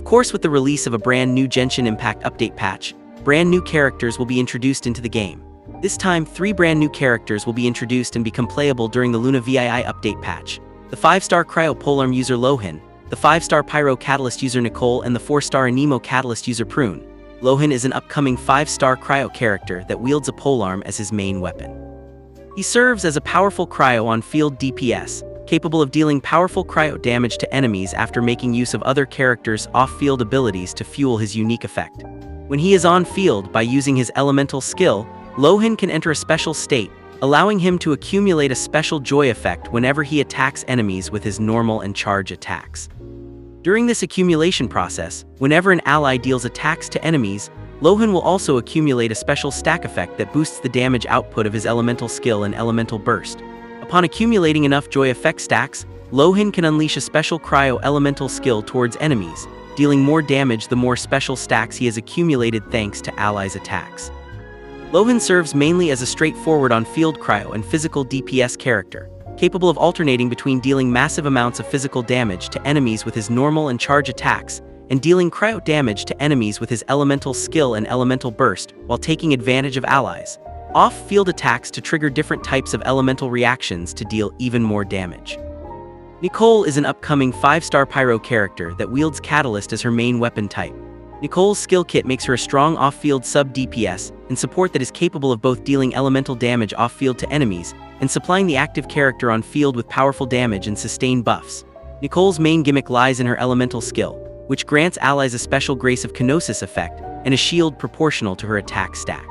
Of course, with the release of a brand new Genshin Impact update patch, brand new characters will be introduced into the game. This time, 3 brand new characters will be introduced and become playable during the Luna VII update patch. The 5-star Cryo Polearm user Lohen, the 5-star Pyro Catalyst user Nicole, and the 4-star Anemo Catalyst user Prune. Lohen is an upcoming 5-star Cryo character that wields a polearm as his main weapon. He serves as a powerful Cryo on-field DPS, capable of dealing powerful Cryo damage to enemies after making use of other characters' off-field abilities to fuel his unique effect. When he is on-field, by using his elemental skill, Lohen can enter a special state, allowing him to accumulate a special joy effect whenever he attacks enemies with his normal and charge attacks. During this accumulation process, whenever an ally deals attacks to enemies, Lohen will also accumulate a special stack effect that boosts the damage output of his elemental skill and elemental burst. Upon accumulating enough joy effect stacks, Lohen can unleash a special Cryo elemental skill towards enemies, dealing more damage the more special stacks he has accumulated thanks to allies' attacks. Lohen serves mainly as a straightforward on-field Cryo and physical DPS character, capable of alternating between dealing massive amounts of physical damage to enemies with his normal and charge attacks, and dealing Cryo damage to enemies with his elemental skill and elemental burst, while taking advantage of allies' off-field attacks to trigger different types of elemental reactions to deal even more damage. Nicole is an upcoming 5-star Pyro character that wields Catalyst as her main weapon type. Nicole's skill kit makes her a strong off-field sub-DPS and support that is capable of both dealing elemental damage off-field to enemies and supplying the active character on-field with powerful damage and sustained buffs. Nicole's main gimmick lies in her elemental skill, which grants allies a special Grace of Kenosis effect and a shield proportional to her attack stat.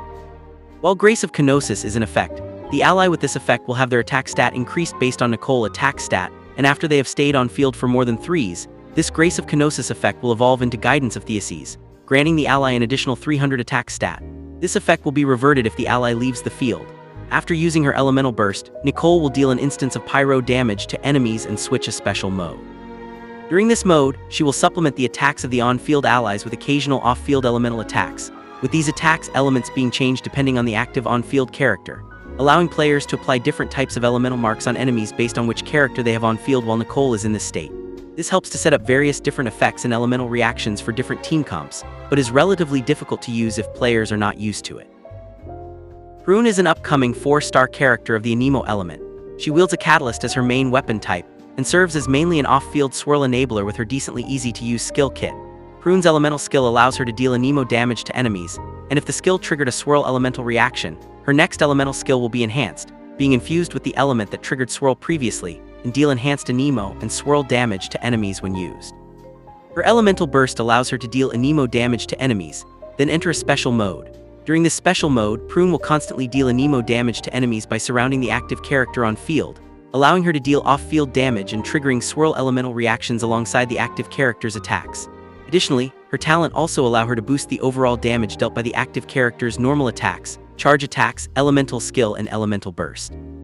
While Grace of Kenosis is in effect, the ally with this effect will have their attack stat increased based on Nicole's attack stat, and after they have stayed on field for more than 3s, this Grace of Kenosis effect will evolve into Guidance of Theoses, granting the ally an additional 300 attack stat. This effect will be reverted if the ally leaves the field. After using her elemental burst, Nicole will deal an instance of pyro damage to enemies and switch a special mode. During this mode, she will supplement the attacks of the on-field allies with occasional off-field elemental attacks, with these attacks elements being changed depending on the active on-field character, allowing players to apply different types of elemental marks on enemies based on which character they have on-field while Nicole is in this state. This helps to set up various different effects and elemental reactions for different team comps, but is relatively difficult to use if players are not used to it. Prune is an upcoming 4-star character of the Anemo element. She wields a Catalyst as her main weapon type, and serves as mainly an off-field swirl enabler with her decently easy-to-use skill kit. Prune's elemental skill allows her to deal Anemo damage to enemies, and if the skill triggered a swirl elemental reaction, her next elemental skill will be enhanced, being infused with the element that triggered swirl previously, and deal enhanced Anemo and swirl damage to enemies when used. Her elemental burst allows her to deal Anemo damage to enemies, then enter a special mode. During this special mode, Prune will constantly deal Anemo damage to enemies by surrounding the active character on field, allowing her to deal off-field damage and triggering swirl elemental reactions alongside the active character's attacks. Additionally, her talent also allows her to boost the overall damage dealt by the active character's normal attacks, charge attacks, elemental skill, and elemental burst.